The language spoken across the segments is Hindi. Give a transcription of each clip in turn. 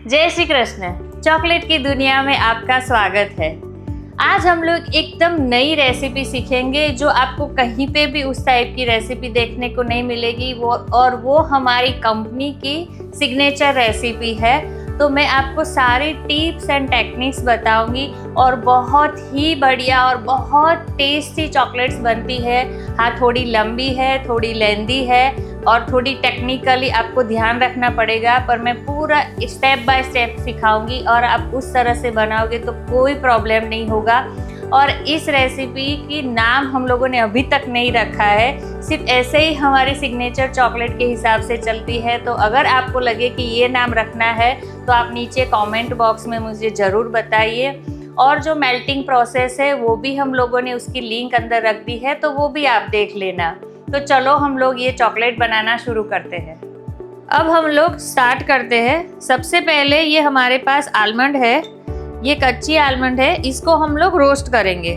जय श्री कृष्ण। चॉकलेट की दुनिया में आपका स्वागत है। आज हम लोग एकदम नई रेसिपी सीखेंगे जो आपको कहीं पे भी उस टाइप की रेसिपी देखने को नहीं मिलेगी। वो हमारी कंपनी की सिग्नेचर रेसिपी है। तो मैं आपको सारी टिप्स एंड टेक्निक्स बताऊंगी और बहुत ही बढ़िया और बहुत टेस्टी चॉकलेट्स बनती है। हाँ, थोड़ी लंबी है, थोड़ी लेंदी है और थोड़ी टेक्निकली आपको ध्यान रखना पड़ेगा, पर मैं पूरा स्टेप बाय स्टेप सिखाऊंगी और आप उस तरह से बनाओगे तो कोई प्रॉब्लम नहीं होगा। और इस रेसिपी की नाम हम लोगों ने अभी तक नहीं रखा है, सिर्फ ऐसे ही हमारी सिग्नेचर चॉकलेट के हिसाब से चलती है। तो अगर आपको लगे कि ये नाम रखना है तो आप नीचे कमेंट बॉक्स में मुझे ज़रूर बताइए। और जो मेल्टिंग प्रोसेस है वो भी हम लोगों ने उसकी लिंक अंदर रख दी है, तो वो भी आप देख लेना। तो चलो हम लोग ये चॉकलेट बनाना शुरू करते हैं। अब हम लोग स्टार्ट करते हैं। सबसे पहले ये हमारे पास आलमंड है, ये कच्ची आलमंड है, इसको हम लोग रोस्ट करेंगे।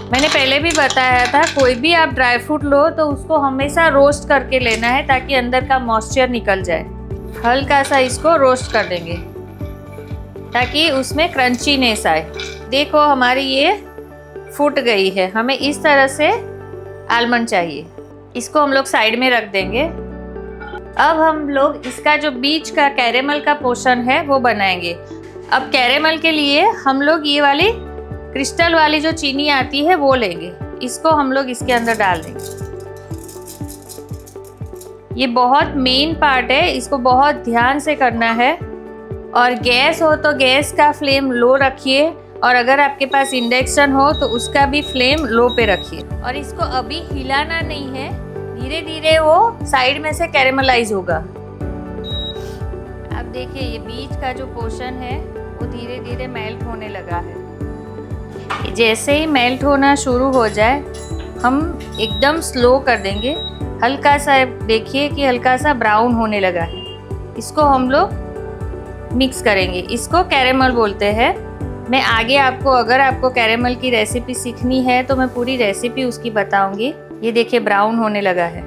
मैंने पहले भी बताया था, कोई भी आप ड्राई फ्रूट लो तो उसको हमेशा रोस्ट करके लेना है ताकि अंदर का मॉइस्चर निकल जाए। हल्का सा इसको रोस्ट कर देंगे ताकि उसमें क्रंचीनेस आए। देखो हमारी ये फूट गई है, हमें इस तरह से आलमंड चाहिए। इसको हम लोग साइड में रख देंगे। अब हम लोग इसका जो बीच का कैरेमल का पोर्शन है वो बनाएंगे। अब कैरेमल के लिए हम लोग ये वाली क्रिस्टल वाली जो चीनी आती है वो लेंगे। इसको हम लोग इसके अंदर डाल देंगे। ये बहुत मेन पार्ट है, इसको बहुत ध्यान से करना है। और गैस हो तो गैस का फ्लेम लो रखिए, और अगर आपके पास इंडक्शन हो तो उसका भी फ्लेम लो पे रखिए। और इसको अभी हिलाना नहीं है, धीरे धीरे वो साइड में से कैरेमलाइज होगा। अब देखिए ये बीच का जो पोर्शन है वो धीरे धीरे मेल्ट होने लगा है। जैसे ही मेल्ट होना शुरू हो जाए हम एकदम स्लो कर देंगे। हल्का सा देखिए कि हल्का सा ब्राउन होने लगा है। इसको हम लोग मिक्स करेंगे। इसको कैरेमल बोलते हैं। मैं आगे आपको, अगर आपको कैरेमल की रेसिपी सीखनी है तो मैं पूरी रेसिपी उसकी बताऊंगी। ये देखिए ब्राउन होने लगा है।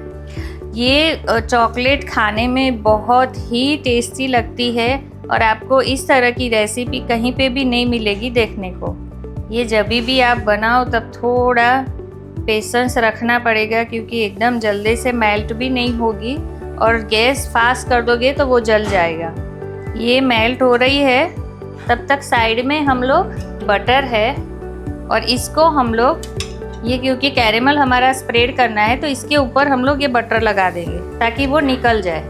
ये चॉकलेट खाने में बहुत ही टेस्टी लगती है और आपको इस तरह की रेसिपी कहीं पे भी नहीं मिलेगी देखने को। ये जब भी आप बनाओ तब थोड़ा पेशेंस रखना पड़ेगा, क्योंकि एकदम जल्दी से मेल्ट भी नहीं होगी और गैस फास्ट कर दोगे तो वो जल जाएगा। ये मेल्ट हो रही है, तब तक साइड में हम लोग बटर है और इसको हम लोग, ये क्योंकि कैरेमल हमारा स्प्रेड करना है तो इसके ऊपर हम लोग ये बटर लगा देंगे ताकि वो निकल जाए।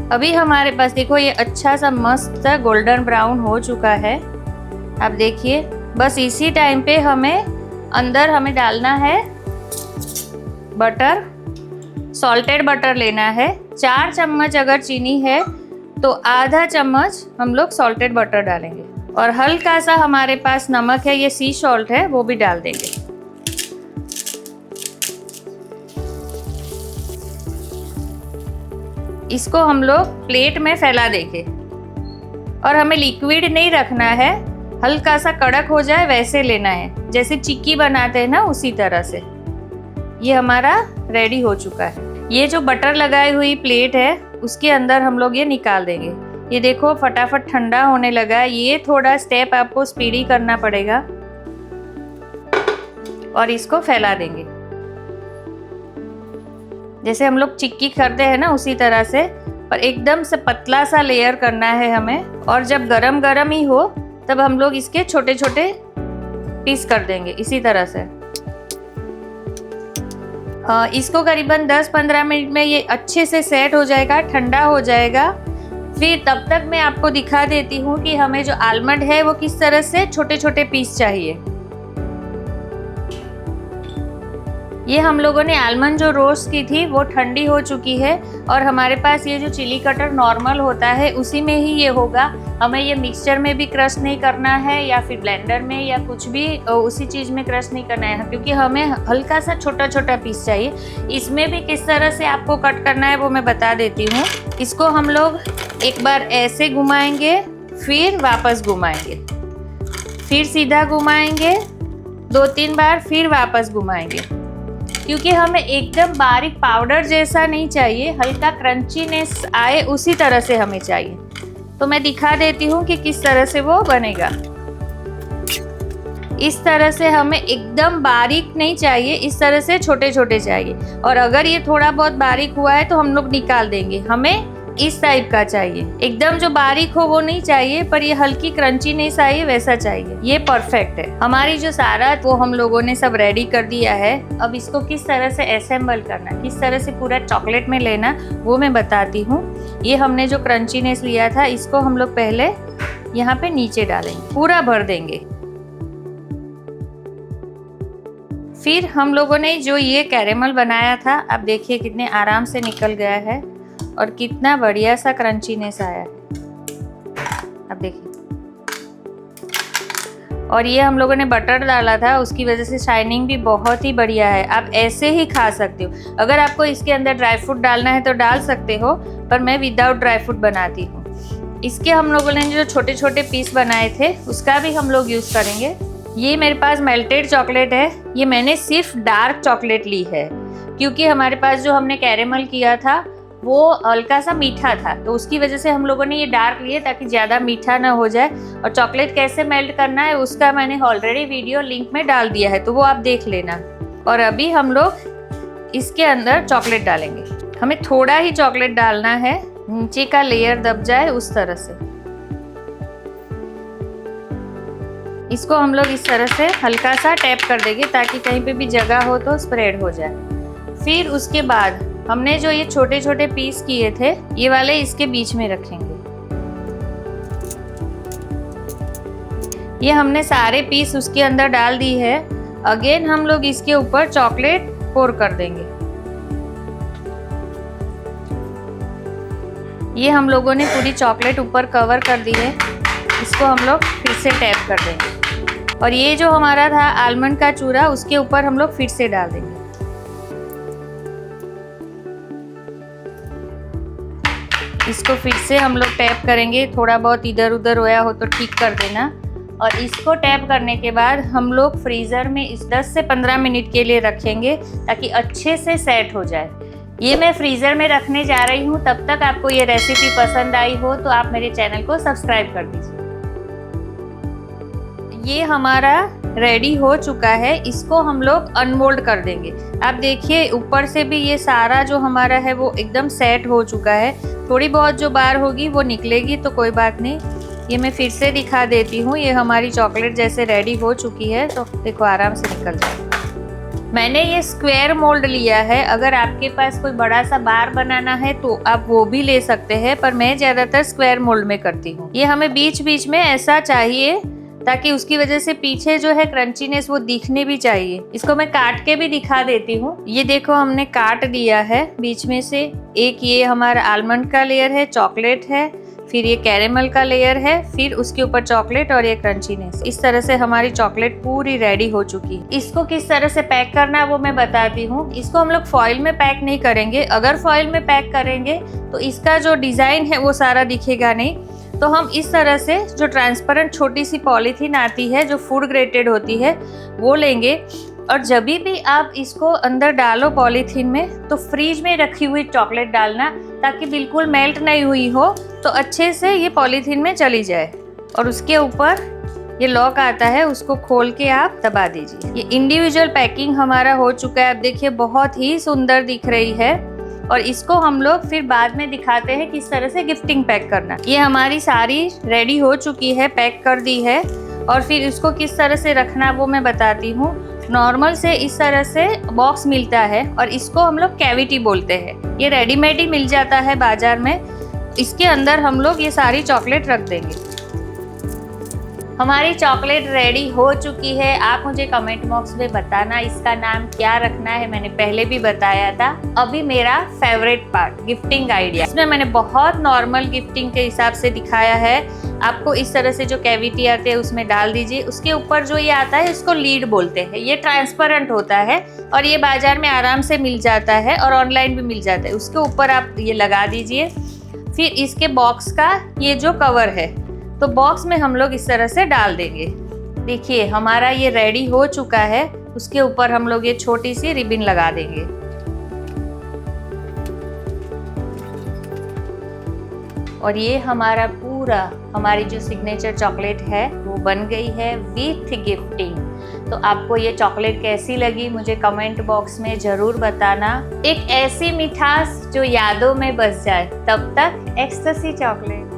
अभी हमारे पास देखो ये अच्छा सा मस्त सा गोल्डन ब्राउन हो चुका है। आप देखिए, बस इसी टाइम पे अंदर हमें डालना है बटर। सॉल्टेड बटर लेना है। 4 चम्मच अगर चीनी है तो आधा चम्मच हम लोग सॉल्टेड बटर डालेंगे। और हल्का सा हमारे पास नमक है, ये सी सॉल्ट है, वो भी डाल देंगे। इसको हम लोग प्लेट में फैला देंगे। और हमें लिक्विड नहीं रखना है, हल्का सा कड़क हो जाए वैसे लेना है, जैसे चिक्की बनाते हैं ना उसी तरह से। ये हमारा रेडी हो चुका है। ये जो बटर लगाई हुई प्लेट है उसके अंदर हम लोग ये निकाल देंगे। ये देखो फटाफट ठंडा होने लगा है। ये थोड़ा स्टेप आपको स्पीडी करना पड़ेगा। और इसको फैला देंगे जैसे हम लोग चिक्की करते हैं ना उसी तरह से, पर एकदम से पतला सा लेयर करना है हमें। और जब गरम गरम ही हो तब हम लोग इसके छोटे छोटे पीस कर देंगे इसी तरह से। इसको करीबन 10-15 मिनट में ये अच्छे से सेट हो जाएगा, ठंडा हो जाएगा। फिर तब तक मैं आपको दिखा देती हूँ कि हमें जो आलमंड है वो किस तरह से छोटे छोटे पीस चाहिए। ये हम लोगों ने आलमंड जो रोस्ट की थी वो ठंडी हो चुकी है और हमारे पास ये जो चिली कटर नॉर्मल होता है उसी में ही ये होगा। हमें ये मिक्सचर में भी क्रश नहीं करना है या फिर ब्लेंडर में या कुछ भी उसी चीज़ में क्रश नहीं करना है, क्योंकि हमें हल्का सा छोटा छोटा पीस चाहिए। इसमें भी किस तरह से आपको कट करना है वो मैं बता देती हूँ। इसको हम लोग एक बार ऐसे घुमाएंगे, फिर वापस घुमाएंगे, फिर सीधा घुमाएंगे 2-3 बार, फिर वापस घुमाएंगे। क्योंकि हमें एकदम बारीक पाउडर जैसा नहीं चाहिए, हल्का क्रंचीनेस आए उसी तरह से हमें चाहिए। तो मैं दिखा देती हूँ कि किस तरह से वो बनेगा। इस तरह से हमें एकदम बारीक नहीं चाहिए, इस तरह से छोटे छोटे चाहिए। और अगर ये थोड़ा बहुत बारीक हुआ है तो हम लोग निकाल देंगे। हमें इस टाइप का चाहिए, एकदम जो बारीक हो वो नहीं चाहिए, पर ये हल्की क्रंची नहीं चाहिए, वैसा चाहिए। ये परफेक्ट है। हमारी जो सारा वो हम लोगों ने सब रेडी कर दिया है। अब इसको किस तरह से असेंबल करना, किस तरह से पूरा चॉकलेट में लेना, वो मैं बताती हूँ। ये हमने जो क्रंचीनेस लिया था, इसको हम लोग पहले यहाँ पे नीचे डालेंगे, पूरा भर देंगे। फिर हम लोगों ने जो ये कैरेमल बनाया था, आप देखिए कितने आराम से निकल गया है और कितना बढ़िया सा क्रंचीनेस आया है। अब देखिए, और ये हम लोगों ने बटर डाला था, उसकी वजह से शाइनिंग भी बहुत ही बढ़िया है। आप ऐसे ही खा सकते हो। अगर आपको इसके अंदर ड्राई फ्रूट डालना है तो डाल सकते हो, पर मैं विदाउट ड्राई फ्रूट बनाती हूँ। इसके हम लोगों ने जो छोटे छोटे पीस बनाए थे, उसका भी हम लोग यूज़ करेंगे। ये मेरे पास मेल्टेड चॉकलेट है। ये मैंने सिर्फ डार्क चॉकलेट ली है, क्योंकि हमारे पास जो हमने कैरेमल किया था वो हल्का सा मीठा था, तो उसकी वजह से हम लोगों ने ये डार्क लिए ताकि ज़्यादा मीठा ना हो जाए। और चॉकलेट कैसे मेल्ट करना है उसका मैंने ऑलरेडी वीडियो लिंक में डाल दिया है, तो वो आप देख लेना। और अभी हम लोग इसके अंदर चॉकलेट डालेंगे। हमें थोड़ा ही चॉकलेट डालना है, नीचे का लेयर दब जाए उस तरह से। इसको हम लोग इस तरह से हल्का सा टैप कर देंगे ताकि कहीं पे भी जगह हो तो स्प्रेड हो जाए। फिर उसके बाद हमने जो ये छोटे छोटे पीस किए थे, ये वाले इसके बीच में रखेंगे। ये हमने सारे पीस उसके अंदर डाल दी है। अगेन हम लोग इसके ऊपर चॉकलेट पोर कर देंगे। ये हम लोगों ने पूरी चॉकलेट ऊपर कवर कर दी है। इसको हम लोग फिर से टैप कर देंगे। और ये जो हमारा था आलमंड का चूरा, उसके ऊपर हम लोग फिर से डाल देंगे। इसको फिर से हम लोग टैप करेंगे। थोड़ा बहुत इधर उधर होया हो तो ठीक कर देना। और इसको टैप करने के बाद हम लोग फ्रीज़र में इस 10 से 15 मिनट के लिए रखेंगे ताकि अच्छे से सेट हो जाए। ये मैं फ्रीज़र में रखने जा रही हूँ। तब तक आपको ये रेसिपी पसंद आई हो तो आप मेरे चैनल को सब्सक्राइब कर दीजिए। ये हमारा रेडी हो चुका है। इसको हम लोग अनमोल्ड कर देंगे। आप देखिए ऊपर से भी ये सारा जो हमारा है वो एकदम सेट हो चुका है। थोड़ी बहुत जो बार होगी वो निकलेगी तो कोई बात नहीं। ये मैं फिर से दिखा देती हूँ। ये हमारी चॉकलेट जैसे रेडी हो चुकी है, तो देखो आराम से निकल जाए। मैंने ये स्क्वायर मोल्ड लिया है। अगर आपके पास कोई बड़ा सा बार बनाना है तो आप वो भी ले सकते हैं, पर मैं ज़्यादातर स्क्वायर मोल्ड में करती हूँ। ये हमें बीच बीच में ऐसा चाहिए ताकि उसकी वजह से पीछे जो है क्रंचीनेस वो दिखने भी चाहिए। इसको मैं काट के भी दिखा देती हूँ। ये देखो हमने काट दिया है बीच में से। एक ये हमारा आलमंड का लेयर है, चॉकलेट है, फिर ये कैरेमल का लेयर है, फिर उसके ऊपर चॉकलेट और ये क्रंचीनेस। इस तरह से हमारी चॉकलेट पूरी रेडी हो चुकी है। इसको किस तरह से पैक करना है वो मैं बताती हूँ। इसको हम लोग फॉइल में पैक नहीं करेंगे। अगर फॉइल में पैक करेंगे तो इसका जो डिज़ाइन है वो सारा दिखेगा नहीं। तो हम इस तरह से जो ट्रांसपेरेंट छोटी सी पॉलीथीन आती है जो फूड ग्रेडेड होती है वो लेंगे। और जब भी आप इसको अंदर डालो पॉलीथीन में, तो फ्रीज में रखी हुई चॉकलेट डालना ताकि बिल्कुल मेल्ट नहीं हुई हो, तो अच्छे से ये पॉलीथीन में चली जाए। और उसके ऊपर ये लॉक आता है, उसको खोल के आप दबा दीजिए। ये इंडिविजुअल पैकिंग हमारा हो चुका है। आप देखिए बहुत ही सुंदर दिख रही है। और इसको हम लोग फिर बाद में दिखाते हैं किस तरह से गिफ्टिंग पैक करना। ये हमारी सारी रेडी हो चुकी है, पैक कर दी है। और फिर इसको किस तरह से रखना वो मैं बताती हूँ। नॉर्मल से इस तरह से बॉक्स मिलता है और इसको हम लोग कैविटी बोलते हैं। ये रेडीमेड ही मिल जाता है बाजार में। इसके अंदर हम लोग ये सारी चॉकलेट रख देंगे। हमारी चॉकलेट रेडी हो चुकी है। आप मुझे कमेंट बॉक्स में बताना इसका नाम क्या रखना है। मैंने पहले भी बताया था। अभी मेरा फेवरेट पार्ट, गिफ्टिंग आइडिया। इसमें मैंने बहुत नॉर्मल गिफ्टिंग के हिसाब से दिखाया है। आपको इस तरह से जो कैविटी आते हैं उसमें डाल दीजिए। उसके ऊपर जो ये आता है इसको लीड बोलते हैं। ये ट्रांसपेरेंट होता है और ये बाजार में आराम से मिल जाता है और ऑनलाइन भी मिल जाता है। उसके ऊपर आप ये लगा दीजिए। फिर इसके बॉक्स का ये जो कवर है, तो बॉक्स में हम लोग इस तरह से डाल देंगे। देखिए हमारा ये रेडी हो चुका है। उसके ऊपर हम लोग ये छोटी सी रिबन लगा देंगे। और ये हमारी जो सिग्नेचर चॉकलेट है वो बन गई है विथ गिफ्टिंग। तो आपको ये चॉकलेट कैसी लगी मुझे कमेंट बॉक्स में ज़रूर बताना। एक ऐसी मिठास जो यादों में बस जाए। तब तक एक्सटेसी चॉकलेट।